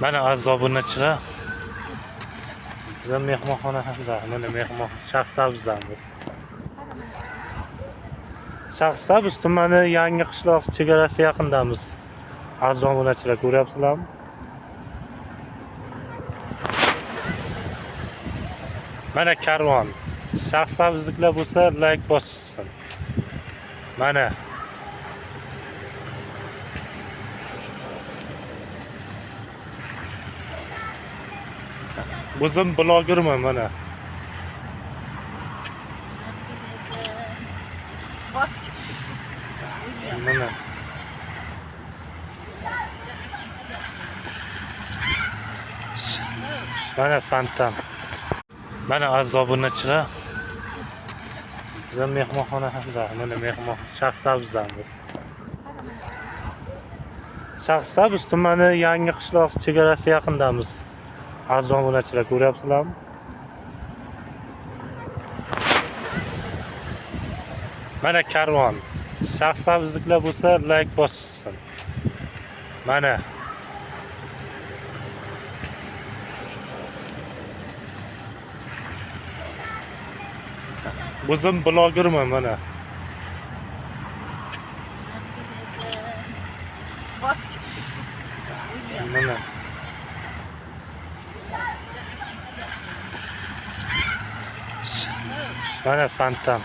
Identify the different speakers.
Speaker 1: Mana aziz obunachilar, bizning mehmonxona hamda mana mehmon Shaxsabzdamiz. Shaxsabz tumani Yangi qishloq chegarasi yaqindamiz. Aziz obunachilar, ko'ryapsizlarmi? Mana karvon. Shaxsabzliklar bo'lsa, like bossin. Mana o'zim blogerman mana. Mana. Mana fantam. Mana aziz obunachilar, bizning mehmonxona hamda mana mehmon Shaxsabzdamiz. Shaxsabz tumani Yangi qishloq chegarasi yaqindamiz. Aziz obunachilar, ko'ryapsizlarmi? Mana karvon. Shaxsabzliklar bo'lsa, like bossin. Mana. O'zim blogerman mana. Mana. Mana fantam.